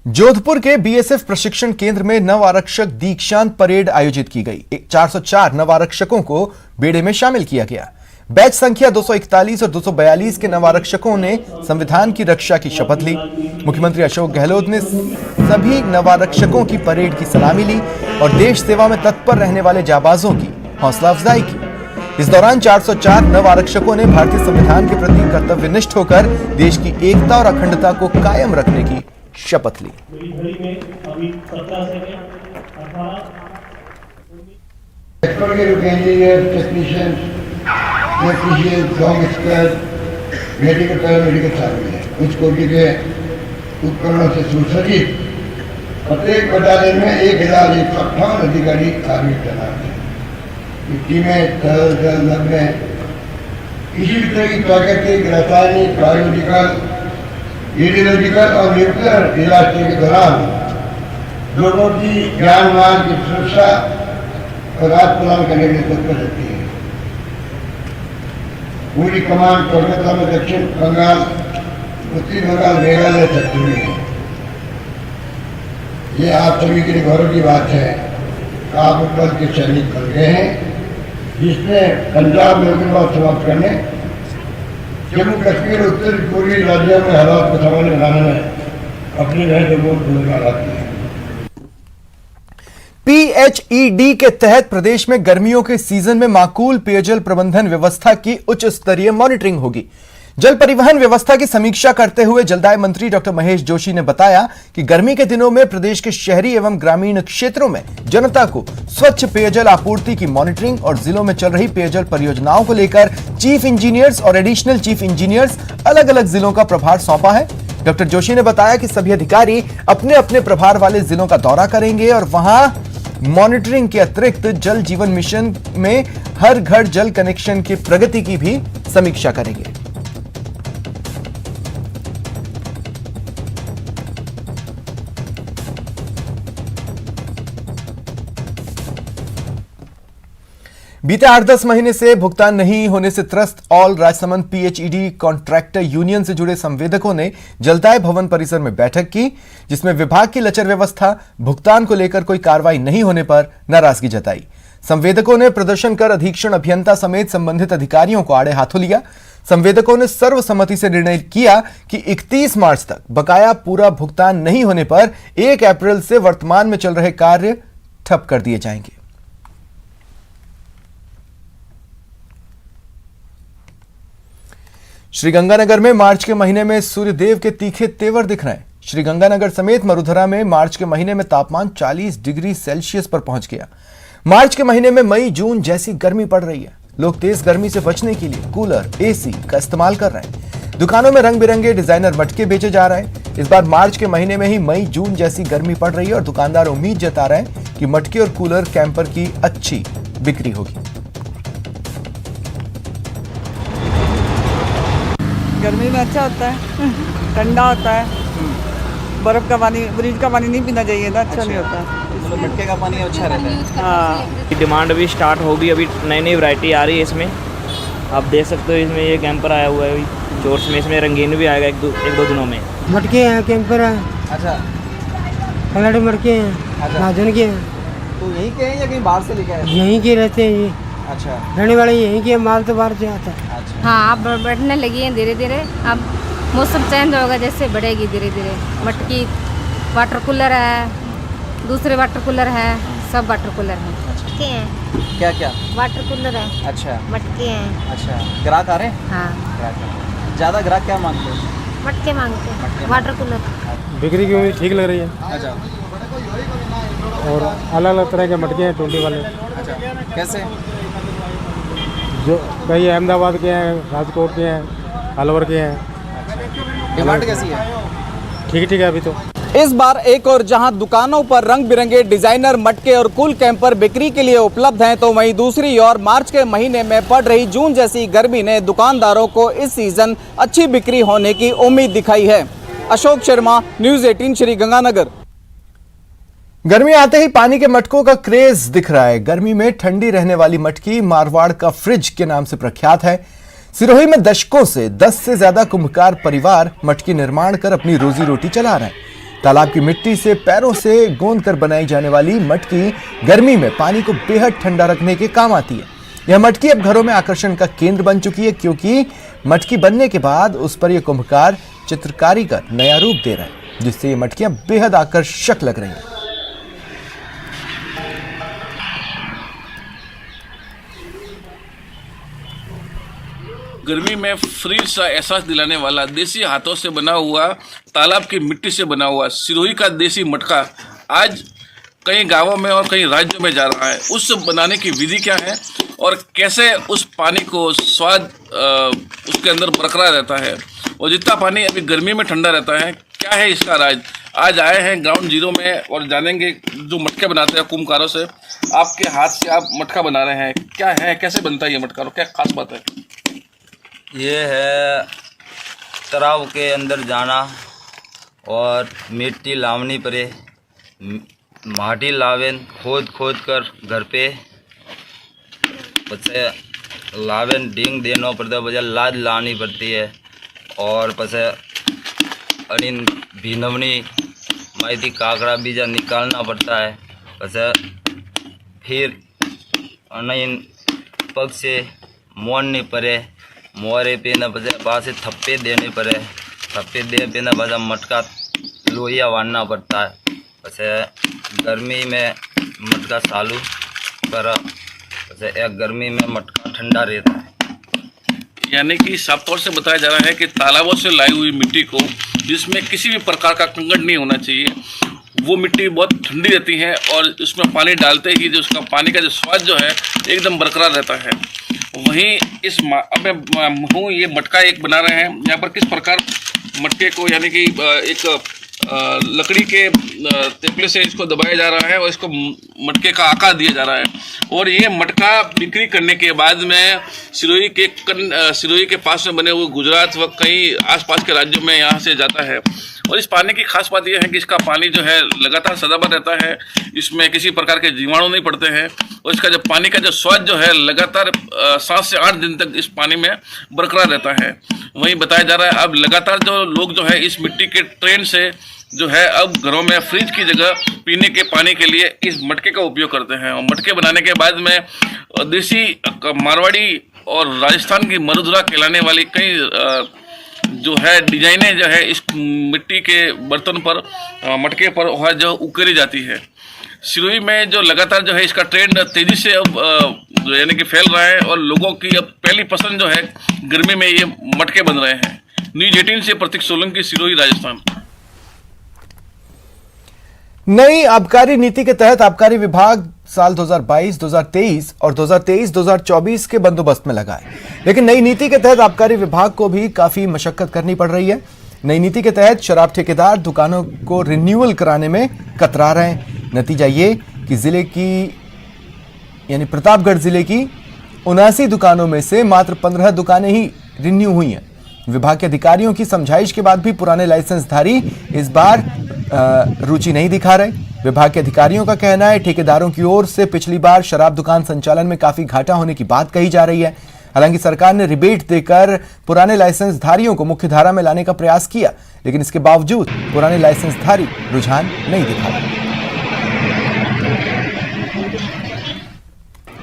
जोधपुर के बीएसएफ प्रशिक्षण केंद्र में नव आरक्षक दीक्षांत परेड आयोजित की गई। 404 नव आरक्षकों को बेड़े में शामिल किया गया। बैच संख्या 241 और 242 के नव आरक्षकों ने संविधान की रक्षा की शपथ ली। मुख्यमंत्री अशोक गहलोत ने सभी नव आरक्षकों की परेड की सलामी ली और देश सेवा में तत्पर रहने वाले जाबाजों की हौसला अफजाई की। इस दौरान 404 नव आरक्षकों ने भारतीय संविधान के प्रति कर्तव्यनिष्ठ होकर देश की एकता और अखंडता को कायम रखने की शपथ ली। उच्च कोटि के उपकरणों से सुसज्जित प्रत्येक बटालियन में 1158 अधिकारी कार्य तैनात हैं। टीमें जल में किसी भी तरह की प्राकृतिक, रासायनिक, बायोलॉजिकल, रेडियोलॉजिकल और न्यूक्लियर डिजास्टर के दौरान लोगों की जान माल की सुरक्षा और राहत प्रदान करने के लिए तत्पर रहती है। पूरी कमान कोलकाता में दक्षिण बंगाल, उत्तरी बंगाल, मेघालय तक जुड़ी है। ये आप सभी के लिए गौरव की बात है। आप उत्तर के सैनिक बन गए हैं, जिसने पंजाब में उग्रवाद समाप्त करने, जम्मू कश्मीर, उत्तर पूर्वी राज्यों में हालात को सामान्य बनाने में अपनी महत्वपूर्ण भूमिका निभाती है। PHED के तहत प्रदेश में गर्मियों के सीजन में माकूल पेयजल प्रबंधन व्यवस्था की उच्च स्तरीय मॉनिटरिंग होगी। जल परिवहन व्यवस्था की समीक्षा करते हुए जलदाय मंत्री डॉक्टर महेश जोशी ने बताया कि गर्मी के दिनों में प्रदेश के शहरी एवं ग्रामीण क्षेत्रों में जनता को स्वच्छ पेयजल आपूर्ति की मॉनिटरिंग और जिलों में चल रही पेयजल परियोजनाओं को लेकर चीफ इंजीनियर्स और एडिशनल चीफ इंजीनियर्स अलग अलग जिलों का प्रभार सौंपा है। डॉक्टर जोशी ने बताया कि सभी अधिकारी अपने अपने प्रभार वाले जिलों का दौरा करेंगे और वहां मॉनिटरिंग के अतिरिक्त जल जीवन मिशन में हर घर जल कनेक्शन की प्रगति की भी समीक्षा करेंगे। बीते 8-10 महीने से भुगतान नहीं होने से त्रस्त all Rajsamand PHED contractor union से जुड़े संवेदकों ने जलदाय भवन परिसर में बैठक की, जिसमें विभाग की लचर व्यवस्था, भुगतान को लेकर कोई कार्रवाई नहीं होने पर नाराजगी जताई। संवेदकों ने प्रदर्शन कर अधीक्षण अभियंता समेत संबंधित अधिकारियों को आड़े हाथों लिया। संवेदकों ने सर्वसम्मति से निर्णय किया कि 31 मार्च तक बकाया पूरा भुगतान नहीं होने पर 1 अप्रैल से वर्तमान में चल रहे कार्य ठप कर दिए जाएंगे। श्रीगंगानगर में मार्च के महीने में सूर्यदेव के तीखे तेवर दिख रहे हैं। श्रीगंगानगर समेत मरुधरा में मार्च के महीने में तापमान 40 डिग्री सेल्सियस पर पहुंच गया। मार्च के महीने में मई जून जैसी गर्मी पड़ रही है। लोग तेज गर्मी से बचने के लिए कूलर, AC का इस्तेमाल कर रहे हैं। दुकानों में रंग बिरंगे डिजाइनर मटके बेचे जा रहे हैं। इस बार मार्च के महीने में ही मई जून जैसी गर्मी पड़ रही है और दुकानदार उम्मीद जता रहे हैं कि मटके और कूलर कैंपर की अच्छी बिक्री होगी। गर्मी में अच्छा होता है, ठंडा होता है। बर्फ का पानी, फ्रिज का पानी नहीं पीना चाहिए था, अच्छा नहीं होता। तो मटके का पानी अच्छा रहता है। हाँ, डिमांड अभी स्टार्ट होगी, अभी नई नई वैरायटी आ रही है इसमें। आप देख सकते हो इसमें ये कैंपर आया हुआ है अभी जोर्स में, इसमें रंगीन भी आएगा एक दो दिनों में। मटके हैं, कैंपर है, अच्छा, पलट मटके हैं, अच्छा। महाजन के हैं। तो यहीं के हैं या कहीं बाहर से लेके आए? यहीं के रहते हैं ये, अच्छा रहने वाले यहीं के, माल तो बाहर से आता है। अच्छा। हाँ, अब बढ़ने लगी है धीरे धीरे। अब मौसम चेंज होगा जैसे बढ़ेगी धीरे धीरे। मटकी, वाटर कूलर है, दूसरे वाटर कूलर है, सब वाटर कूलर हैं। मटके हैं, क्या क्या? वाटर कूलर है, अच्छा मटके हैं। अच्छा, ग्राहक आ रहे हैं? हाँ, ग्राहक आ रहे हैं। ज़्यादा ग्राहक क्या मांगते हैं? मटके मांगते हैं, वाटर कूलर। बिक्री की उम्मीद ठीक लग रही है अच्छा और अलग अलग तरह के मटके हैं, 20 वाले। अच्छा, कैसे? जो कई अहमदाबाद के हैं, राजकोट के हैं, अलवर के हैं। डिमांड कैसी है? ठीक है अभी तो। इस बार एक और जहां दुकानों पर रंग बिरंगे डिजाइनर मटके और कूल कैंपर बिक्री के लिए उपलब्ध हैं, तो वहीं दूसरी ओर मार्च के महीने में पड़ रही जून जैसी गर्मी ने दुकानदारों को इस सीजन अच्छी बिक्री होने की उम्मीद दिखाई है। अशोक शर्मा, न्यूज़ 18 श्रीगंगानगर। गर्मी आते ही पानी के मटकों का क्रेज दिख रहा है। गर्मी में ठंडी रहने वाली मटकी मारवाड़ का फ्रिज के नाम से प्रख्यात है। सिरोही में दशकों से 10 से ज्यादा कुंभकार परिवार मटकी निर्माण कर अपनी रोजी रोटी चला रहे हैं। तालाब की मिट्टी से पैरों से गोंद कर बनाई जाने वाली मटकी गर्मी में पानी को बेहद ठंडा रखने के काम आती है। यह मटकी अब घरों में आकर्षण का केंद्र बन चुकी है, क्योंकि मटकी बनने के बाद उस पर यह कुंभकार चित्रकारी कर नया रूप दे रहे हैं, जिससे ये मटकियां बेहद आकर्षक लग रही हैं। गर्मी में फ्रीज सा एहसास दिलाने वाला देसी हाथों से बना हुआ तालाब की मिट्टी से बना हुआ सिरोही का देसी मटका आज कई गांवों में और कई राज्यों में जा रहा है। उस बनाने की विधि क्या है और कैसे उस पानी को स्वाद उसके अंदर बरकरार रहता है और जितना पानी अभी गर्मी में ठंडा रहता है, क्या है इसका राज। आज आए हैं ग्राउंड जीरो में और जानेंगे जो मटके बनाते हैं कुम्भकारों से। आपके हाथ से आप मटका बना रहे हैं, क्या है, कैसे बनता है ये मटका और क्या खास बात है? ये है तालाब के अंदर जाना और मिट्टी लावनी पड़े, माटी लावेन खोद कर घर पे पछे लावेन डिंग देना पड़ता है, बजा लाद लानी पड़ती है और पछे अड़ीन भीनवनी माइती काकड़ा बीजा निकालना पड़ता है। पछे फिर अन पग से मोड़नी पड़े, मोरे पे न बजे पास थप्पे देने पड़े, थप्पे दे पे न बजा मटका लोहिया वारना पड़ता है। वैसे गर्मी में मटका चालू कर, वैसे एक गर्मी में मटका ठंडा रहता है। यानी कि साफ तौर से बताया जा रहा है कि तालाबों से लाई हुई मिट्टी को, जिसमें किसी भी प्रकार का कंकड़ नहीं होना चाहिए, वो मिट्टी बहुत ठंडी रहती है और उसमें पानी डालते ही जो उसका पानी का जो स्वाद जो है एकदम बरकरार रहता है। वहीं इस अब मैं ये मटका एक बना रहे हैं, यहाँ पर किस प्रकार मटके को यानी कि एक लकड़ी के तेपले से इसको दबाया जा रहा है और इसको मटके का आकार दिया जा रहा है और ये मटका बिक्री करने के बाद में सिरोही के पास में बने हुए गुजरात व कई आसपास के राज्यों में यहाँ से जाता है। और इस पानी की खास बात यह है कि इसका पानी जो है लगातार सदाबहार रहता है, इसमें किसी प्रकार के जीवाणु नहीं पड़ते हैं और इसका जो पानी का जो स्वाद जो है लगातार 7 से 8 दिन तक इस पानी में बरकरार रहता है। वहीं बताया जा रहा है अब लगातार जो लोग जो है इस मिट्टी के ट्रेंड से जो है अब घरों में फ्रिज की जगह पीने के पानी के लिए इस मटके का उपयोग करते हैं। और मटके बनाने के बाद में देसी मारवाड़ी और राजस्थान की मरुधरा कहलाने वाली कई जो है डिजाइनें जो है इस मिट्टी के बर्तन पर मटके पर वह जो उकेरी जाती है। सिरोही में जो लगातार जो है इसका ट्रेंड तेजी से अब यानी कि फैल रहा है और लोगों की अब पहली पसंद जो है गर्मी में ये मटके बन रहे हैं। न्यूज 18 से प्रतीक सोलंकी, सिरोही, राजस्थान। नई आबकारी नीति के तहत आबकारी विभाग साल 2022, 2023 और 2023-2024 के बंदोबस्त में लगा है, लेकिन नई नीति के तहत आबकारी विभाग को भी काफी मशक्कत करनी पड़ रही है। नई नीति के तहत शराब ठेकेदार दुकानों को रिन्यूअल कराने में कतरा रहे हैं। नतीजा ये कि जिले की यानी प्रतापगढ़ जिले की 79 दुकानों में से मात्र 15 दुकानें ही रिन्यू हुई हैं। विभाग के अधिकारियों की समझाइश के बाद भी पुराने लाइसेंसधारी इस बार रुचि नहीं दिखा रहे। विभाग के अधिकारियों का कहना है ठेकेदारों की ओर से पिछली बार शराब दुकान संचालन में काफी घाटा होने की बात कही जा रही है। हालांकि सरकार ने रिबेट देकर पुराने लाइसेंसधारियों को मुख्यधारा में लाने का प्रयास किया, लेकिन इसके बावजूद पुराने लाइसेंसधारी रुझान नहीं दिखा रहे।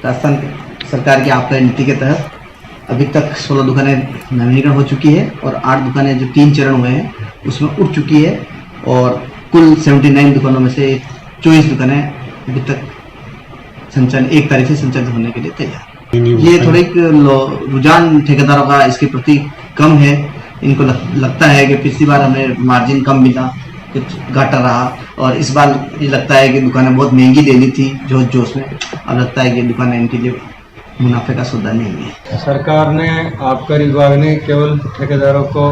राजस्थान सरकार की आबकारी नीति के तहत अभी तक 16 दुकानें नवीनीकरण हो चुकी है और 8 दुकानें जो 3 चरण हुए हैं उसमें उठ चुकी है और कुल 79 दुकानों में से 24 दुकानें अभी तक संचालित 1 तारीख से संचालित होने के लिए तैयार। ये थोड़े रुझान ठेकेदारों का इसके प्रति कम है। इनको लगता है कि पिछली बार हमें मार्जिन कम मिला, कुछ घाटा रहा और इस बार ये लगता है कि दुकानें बहुत महंगी लेनी थी जोश में। अब लगता है कि दुकानें इनके लिए मुनाफे का सौदा नहीं है। सरकार ने, आबकारी विभाग ने केवल ठेकेदारों को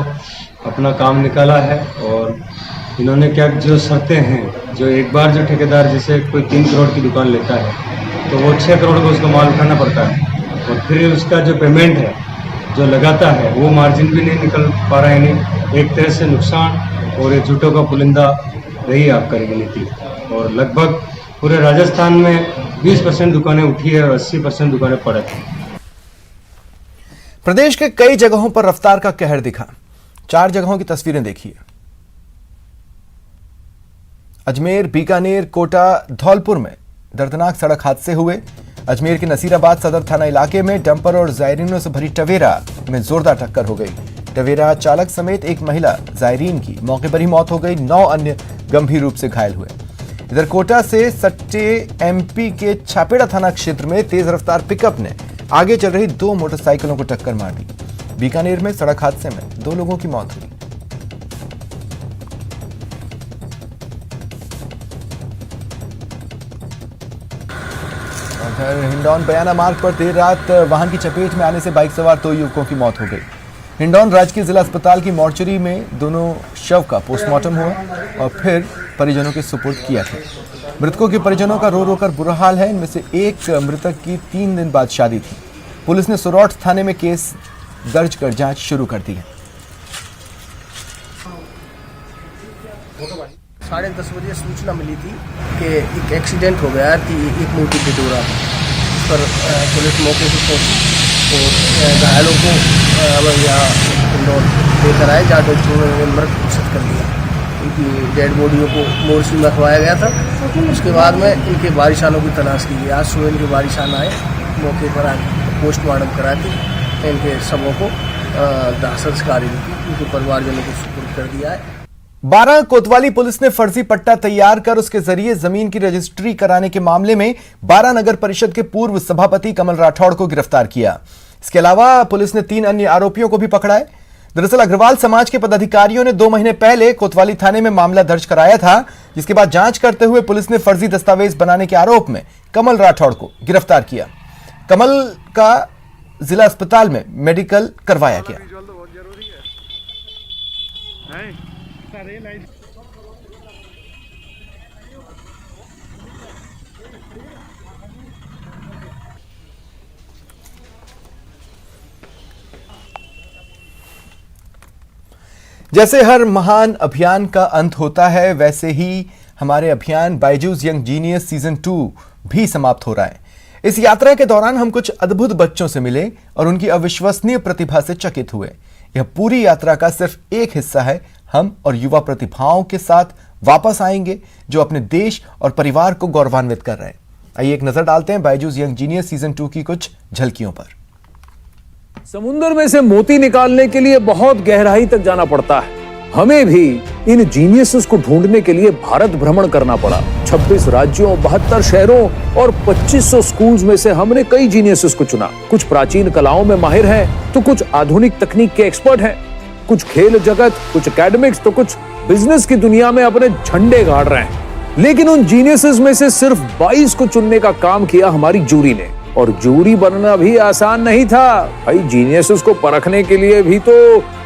अपना काम निकाला है और इन्होंने क्या जो शर्तें हैं, जो एक बार जो ठेकेदार जैसे कोई 3 करोड़ की दुकान लेता है तो वो 6 करोड़ को उसका माल उठाना पड़ता है और फिर उसका जो पेमेंट है जो लगाता है वो मार्जिन भी नहीं निकल पा रहा है। नहीं, एक तरह से नुकसान और ये झूठों का पुलिंदा रही आबकारी की नीति। और लगभग पूरे राजस्थान में 20% दुकानें उठी है और 80% दुकानें पड़त हैं। प्रदेश के कई जगहों पर रफ्तार का कहर दिखा। 4 जगहों की तस्वीरें देखिए। अजमेर, बीकानेर, कोटा, धौलपुर में दर्दनाक सड़क हादसे हुए। अजमेर के नसीराबाद सदर थाना इलाके में डंपर और जायरीनों से भरी टवेरा में जोरदार टक्कर हो गई। टवेरा चालक समेत एक महिला जायरीन की मौके पर ही मौत हो गई। 9 अन्य गंभीर रूप से घायल हुए। इधर कोटा से सट्टे एमपी के छापेड़ा थाना क्षेत्र में तेज रफ्तार पिकअप ने आगे चल रही 2 मोटरसाइकिलों को टक्कर मार दी। बीकानेर में सड़क हादसे में 2 लोगों की मौत हुई। उधर हिंडौन बयाना मार्ग पर देर रात वाहन की चपेट में आने से बाइक सवार 2 युवकों की मौत हो गई। हिंडौन राजकीय जिला अस्पताल की मॉर्चरी में दोनों शव का पोस्टमार्टम हुआ और फिर परिजनों के सुपुर्द किया था। मृतकों के परिजनों का रो रो कर बुरा हाल है। इनमें से एक मृतक की 3 दिन बाद शादी थी। पुलिस ने सुरौठ थाने में केस दर्ज कर जांच शुरू कर दी है। 10:30 बजे सूचना मिली थी कि एक एक्सीडेंट हो गया कि एक मोटी डिडोरा उस पर पुलिस मौके पर पहुंची और घायलों को यहाँ इंदौर लेकर आए, जहाँ डॉक्टरों ने मृत घोषित कर दिया। इनकी डेड बॉडियों को मोर्चरी में रखवाया गया था। उसके बाद में इनके वारिसानों की तलाश की गई। आज सुबह इनके वारिसान आए, मौके पर आए, पोस्टमार्टम करा के इनके शवों को दाह संस्कार इनके परिवारजनों को सुपुर्द कर दिया है। 12 कोतवाली पुलिस ने फर्जी पट्टा तैयार कर उसके जरिए जमीन की रजिस्ट्री कराने के मामले में 12 नगर परिषद के पूर्व सभापति कमल राठौड़ को गिरफ्तार किया। इसके अलावा पुलिस ने 3 अन्य आरोपियों को भी पकड़ा है। दरअसल अग्रवाल समाज के पदाधिकारियों ने 2 महीने पहले कोतवाली थाने में मामला दर्ज कराया था, जिसके बाद जांच करते हुए पुलिस ने फर्जी दस्तावेज बनाने के आरोप में कमल राठौड़ को गिरफ्तार किया। कमल का जिला अस्पताल में मेडिकल करवाया गया। जैसे हर महान अभियान का अंत होता है, वैसे ही हमारे अभियान बायजूस यंग जीनियस सीजन 2 भी समाप्त हो रहा है। इस यात्रा के दौरान हम कुछ अद्भुत बच्चों से मिले और उनकी अविश्वसनीय प्रतिभा से चकित हुए। यह पूरी यात्रा का सिर्फ एक हिस्सा है। हम और युवा प्रतिभाओं के साथ वापस आएंगे जो अपने देश और परिवार को गौरवान्वित कर रहे हैं। आइए एक नजर डालते हैं बायजूस यंग जीनियस सीजन 2 की कुछ झलकियों पर। समुद्र में से मोती निकालने के लिए बहुत गहराई तक जाना पड़ता है। हमें भी इन जीनियसेस को ढूंढने के लिए भारत भ्रमण करना पड़ा। 26 राज्यों, 72 शहरों और 2500 स्कूल्स में से हमने कई जीनियसेस को चुना। कुछ प्राचीन कलाओं में माहिर हैं, तो कुछ आधुनिक तकनीक के एक्सपर्ट हैं। कुछ खेल जगत, कुछ एकेडमिक्स, तो कुछ बिजनेस की दुनिया में अपने झंडे गाड़ रहे हैं। लेकिन उन जीनियसेस में से सिर्फ 22 को चुनने का काम किया हमारी जूरी ने। और जूरी बनना भी आसान नहीं था भाई। जीनियसेस को परखने के लिए भी तो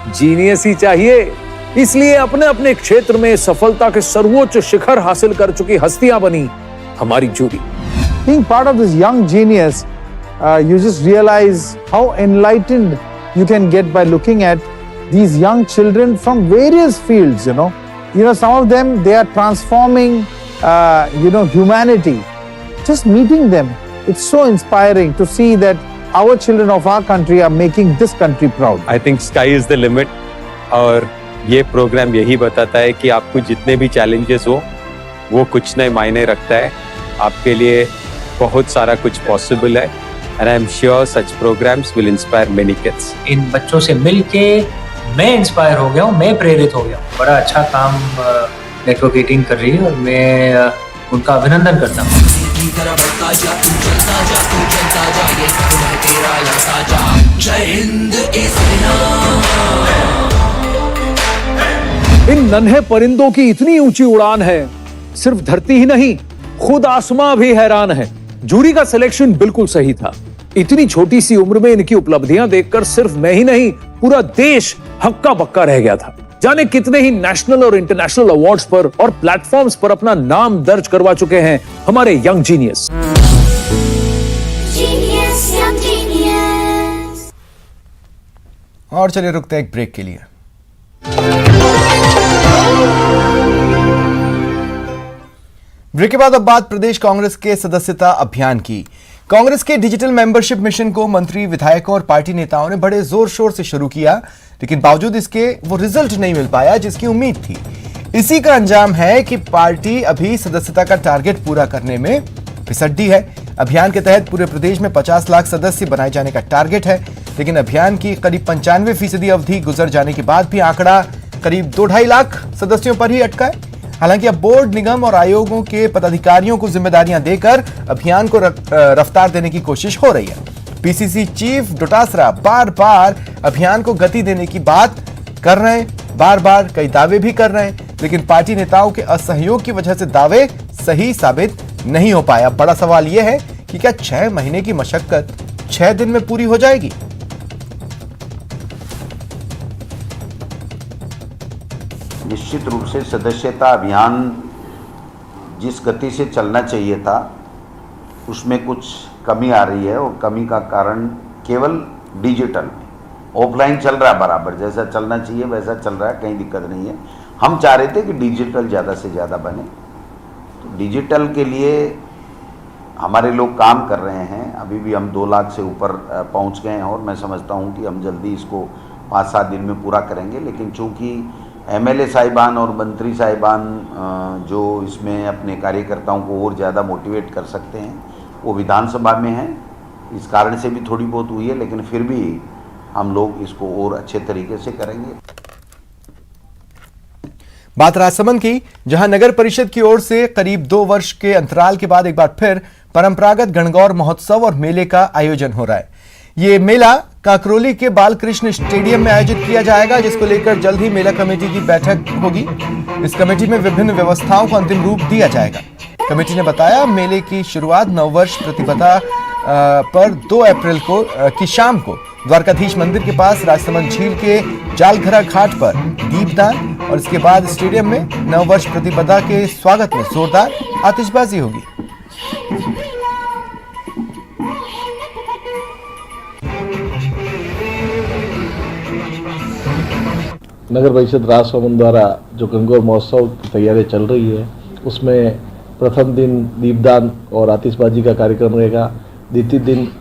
जीनियस ही चाहिए। इसलिए अपने अपने क्षेत्र में सफलता के सर्वोच्च शिखर हासिल कर चुकी हस्तियां बनी हमारी jury. Being part of this young genius, you just realize how enlightened you can get by looking at these young children from various fields. Some of them, they are transforming, humanity. Just meeting them, it's so inspiring to see that our children of our country are making this country proud. I think sky is the limit. और ये programme यही बताता है कि आपको जितने भी challenges हो, वो कुछ नए मायने रखता है। आपके लिए बहुत सारा कुछ पॉसिबल है। And I'm sure such programs will inspire many kids. इन बच्चों से मिलके मैं इंस्पायर हो गया हूँ, मैं प्रेरित हो गया हूँ। बड़ा अच्छा काम नेटवर्क 18 कर रही है और मैं उनका अभिनंदन करता हूँ। इन नन्हे परिंदों की इतनी ऊंची उड़ान है, सिर्फ धरती ही नहीं, खुद आसमां भी हैरान है। जूरी का सिलेक्शन बिल्कुल सही था। इतनी छोटी सी उम्र में इनकी उपलब्धियां देखकर सिर्फ मैं ही नहीं, पूरा देश हक्का बक्का रह गया था। जाने कितने ही नेशनल और इंटरनेशनल अवार्ड्स पर और प्लेटफॉर्म्स पर अपना नाम दर्ज करवा चुके हैं हमारे यंग जीनियस। और चलिए रुकते हैं एक ब्रेक के लिए। ब्रेक के बाद अब बात प्रदेश कांग्रेस के सदस्यता अभियान की। कांग्रेस के डिजिटल मेंबरशिप मिशन को मंत्री, विधायकों और पार्टी नेताओं ने बड़े जोर शोर से शुरू किया, लेकिन बावजूद इसके वो रिजल्ट नहीं मिल पाया जिसकी उम्मीद थी। इसी का अंजाम है कि पार्टी अभी सदस्यता का टारगेट पूरा करने में फिसड्डी है। अभियान के तहत पूरे प्रदेश में 50 लाख सदस्य बनाए जाने का टारगेट है, लेकिन अभियान की करीब 95% अवधि गुजर जाने के बाद भी आंकड़ा करीब 2-2.5 लाख सदस्यों पर ही अटका है। हालांकि अब बोर्ड, निगम और आयोगों के पदाधिकारियों को जिम्मेदारियां देकर अभियान को रफ्तार देने की कोशिश हो रही है। पीसीसी चीफ डोटासरा बार बार अभियान को गति देने की बात कर रहे हैं, बार बार कई दावे भी कर रहे हैं, लेकिन पार्टी नेताओं के असहयोग की वजह से दावे सही साबित नहीं हो पाया। बड़ा सवाल यह है कि क्या 6 महीने की मशक्कत 6 दिन में पूरी हो जाएगी? निश्चित रूप से सदस्यता अभियान जिस गति से चलना चाहिए था उसमें कुछ कमी आ रही है, और कमी का कारण केवल डिजिटल में, ऑफलाइन चल रहा है बराबर, जैसा चलना चाहिए वैसा चल रहा है, कहीं दिक्कत नहीं है। हम चाह रहे थे कि डिजिटल ज़्यादा से ज़्यादा बने, तो डिजिटल के लिए हमारे लोग काम कर रहे हैं। अभी भी हम 2 लाख से ऊपर पहुंच गए हैं, और मैं समझता हूं कि हम जल्दी इसको 5-7 दिन में पूरा करेंगे। लेकिन चूंकि एमएलए साहिबान और मंत्री साहिबान जो इसमें अपने कार्यकर्ताओं को और ज़्यादा मोटिवेट कर सकते हैं, वो विधानसभा में हैं, इस कारण से भी थोड़ी बहुत हुई है, लेकिन फिर भी हम लोग इसको और अच्छे तरीके से करेंगे। बात राजसमंद की, जहां नगर परिषद की ओर से करीब 2 वर्ष के अंतराल के बाद एक बार फिर परंपरागत गणगौर महोत्सव और मेले का आयोजन हो रहा है। ये मेला काकरोली के बालकृष्ण स्टेडियम में आयोजित किया जाएगा, जिसको लेकर जल्द ही मेला कमेटी की बैठक होगी। इस कमेटी में विभिन्न व्यवस्थाओं को अंतिम रूप दिया जाएगा। कमेटी ने बताया, मेले की शुरुआत नववर्ष प्रतिपदा पर 2 अप्रैल की शाम को द्वारकाधीश मंदिर के पास राजसमंद झील के जालघरा घाट पर दीपदान, और इसके बाद स्टेडियम में नववर्ष प्रतिपदा के स्वागत में जोरदार आतिशबाजी होगी। नगर परिषद राजसमंद द्वारा जो गणगौर महोत्सव की तैयारी चल रही है, उसमें प्रथम दिन दीपदान और आतिशबाजी का कार्यक्रम रहेगा। द्वितीय दिन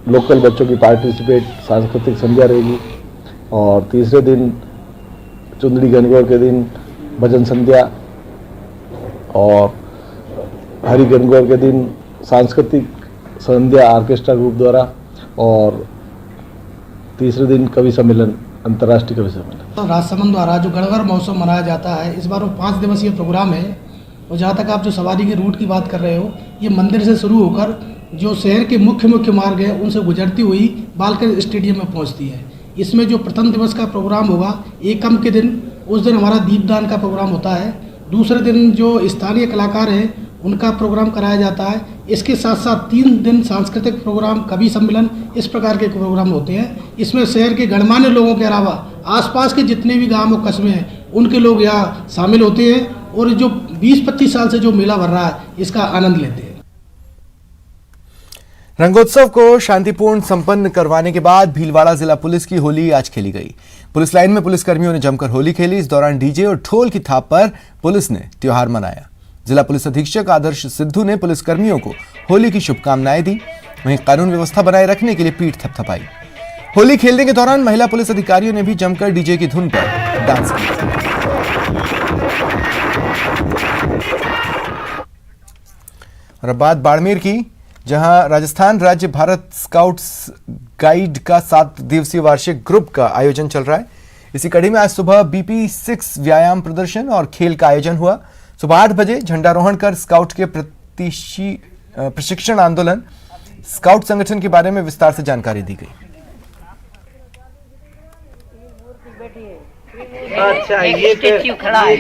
लोकल बच्चों की पार्टिसिपेट सांस्कृतिक संध्या रहेगी, और तीसरे दिन चुंदड़ी गणगौर के दिन भजन संध्या, और हरि गणगौर के दिन सांस्कृतिक संध्या ऑर्केस्ट्रा ग्रुप द्वारा, और तीसरे दिन कवि सम्मेलन, अंतर्राष्ट्रीय कवि सम्मेलन। तो राजसमंद द्वारा जो गणगौर महोत्सव मनाया जाता है, इस बार वो 5 दिवसीय प्रोग्राम है। और जहाँ तक आप जो सवारी के रूट की बात कर रहे हो, ये मंदिर से शुरू होकर जो शहर के मुख्य मार्ग हैं उनसे गुजरती हुई बालकृष्ण स्टेडियम में पहुँचती है। इसमें जो प्रथम दिवस का प्रोग्राम होगा एकम के दिन, उस दिन हमारा दीपदान का प्रोग्राम होता है। दूसरे दिन जो स्थानीय कलाकार हैं उनका प्रोग्राम कराया जाता है। इसके साथ साथ 3 दिन सांस्कृतिक प्रोग्राम, कवि सम्मेलन, इस प्रकार के प्रोग्राम होते हैं। इसमें शहर के गणमान्य लोगों के अलावा आसपास के जितने भी गांव और कस्बे हैं उनके लोग यहाँ शामिल होते हैं, और जो 20-25 साल से जो मेला भर रहा है इसका आनंद लेते हैं। रंगोत्सव को शांतिपूर्ण संपन्न करवाने के बाद भीलवाड़ा जिला पुलिस की होली आज खेली गई। पुलिस लाइन में पुलिसकर्मियों ने जमकर होली खेली। इस दौरान डीजे और ढोल की थाप पर पुलिस ने त्योहार मनाया। जिला पुलिस अधीक्षक आदर्श सिद्धू ने पुलिसकर्मियों को होली की शुभकामनाएं दी। वहीं कानून व्यवस्था बनाए रखने के लिए पीठ थपथपाई। होली खेलने के दौरान महिला पुलिस अधिकारियों ने भी जमकर डीजे की धुन पर डांस किया। और अब बात बाड़मेर की, जहां राजस्थान राज्य भारत स्काउट्स गाइड का 7 दिवसीय वार्षिक ग्रुप का आयोजन चल रहा है। इसी कड़ी में आज सुबह BP6 व्यायाम प्रदर्शन और खेल का आयोजन हुआ। सुबह 8 बजे झंडारोहण कर स्काउट के प्रशिक्षण आंदोलन, स्काउट संगठन के बारे में विस्तार से जानकारी दी गई। अच्छा, ये स्टैच्यू खड़ा है।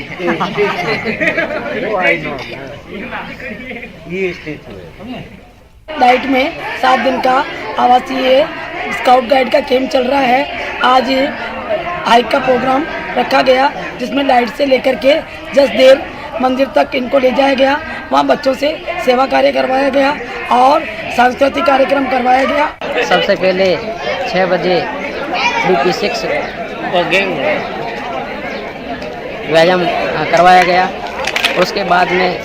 ये स्टैच्यू है। डाइट में 7 दिन का आवासीय स्काउट गाइड का कैंप चल रहा है। आज हाइक का प्रोग्राम रखा गया, जिसमें लाइट से लेकर के जसदेव मंदिर तक इनको ले जाया गया। वहाँ बच्चों से सेवा कार्य करवाया गया और सांस्कृतिक कार्यक्रम करवाया गया। सबसे पहले 6 बजे BP6 व्यायाम करवाया गया। उसके बाद में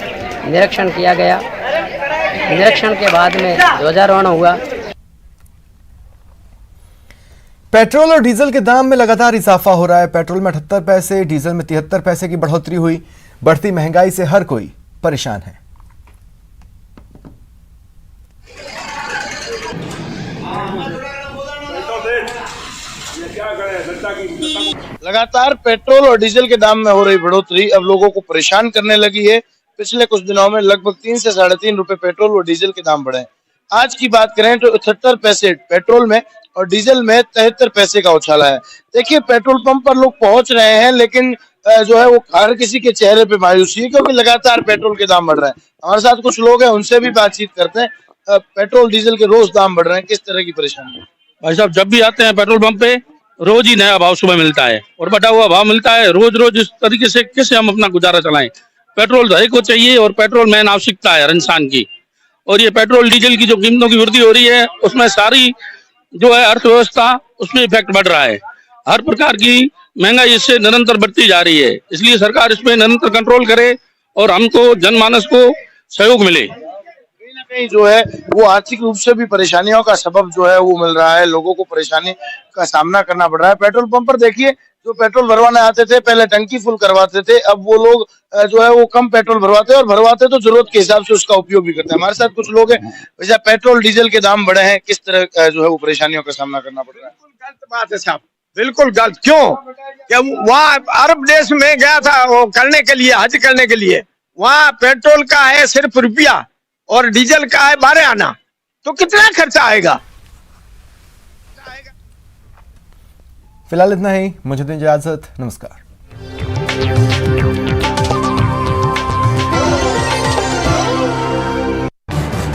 निरीक्षण किया गया निरीक्षण के बाद में ध्वजारोहण हुआ। पेट्रोल और डीजल के दाम में लगातार इजाफा हो रहा है। पेट्रोल में 78 पैसे, डीजल में 73 पैसे की बढ़ोतरी हुई। बढ़ती महंगाई से हर कोई परेशान है। लगातार पेट्रोल और डीजल के दाम में हो रही बढ़ोतरी अब लोगों को परेशान करने लगी है। पिछले कुछ दिनों में लगभग 3 से 3.5 रुपए पेट्रोल और डीजल के दाम बढ़े। आज की बात करें तो 78 पैसे पेट्रोल में और डीजल में 73 पैसे का उछाला है। देखिए, पेट्रोल पंप पर लोग पहुंच रहे हैं, लेकिन जो है वो हर किसी के चेहरे पे मायूसी है, क्योंकि लगातार पेट्रोल के दाम बढ़ रहे हैं। हमारे साथ कुछ लोग हैं, उनसे भी बातचीत करते हैं। पेट्रोल डीजल के रोज दाम बढ़ रहे हैं, किस तरह की परेशानी है? भाई साहब, जब भी आते हैं पेट्रोल पंप पे रोज ही नया भाव सुबह मिलता है और बढ़ा हुआ भाव मिलता है। रोज रोज इस तरीके से कैसे हम अपना गुजारा चलाएं? पेट्रोल हर को चाहिए और पेट्रोल मेन आवश्यकता है हर इंसान की। और ये पेट्रोल डीजल की जो कीमतों की वृद्धि हो रही है, उसमें सारी जो है अर्थव्यवस्था, उसमें इफेक्ट बढ़ रहा है। हर प्रकार की महंगाई इससे निरंतर बढ़ती जा रही है। इसलिए सरकार इसमें निरंतर कंट्रोल करे और हमको जनमानस को सहयोग मिले। कहीं जो है वो आर्थिक रूप से भी परेशानियों का सबब जो है वो मिल रहा है, लोगों को परेशानी का सामना करना पड़ रहा है। पेट्रोल पंप पर देखिए, जो पेट्रोल भरवाने आते थे पहले टंकी फुल करवाते थे, अब वो लोग जो है वो कम पेट्रोल भरवाते हैं और भरवाते तो जरूरत के हिसाब से उसका उपयोग भी करते हैं। हमारे साथ कुछ लोग हैं। वैसे पेट्रोल डीजल के दाम बढ़े हैं, किस तरह जो है वो परेशानियों का सामना करना पड़ रहा है? गलत बात है साहब, बिल्कुल गलत। क्यों? कि वहाँ अरब देश में गया था वो करने के लिए, हज करने के लिए। वहाँ पेट्रोल का है सिर्फ रुपया और डीजल का है 12 आना, तो कितना खर्चा आएगा? फिलहाल इतना ही, मुझे दीजिए इजाजत, नमस्कार।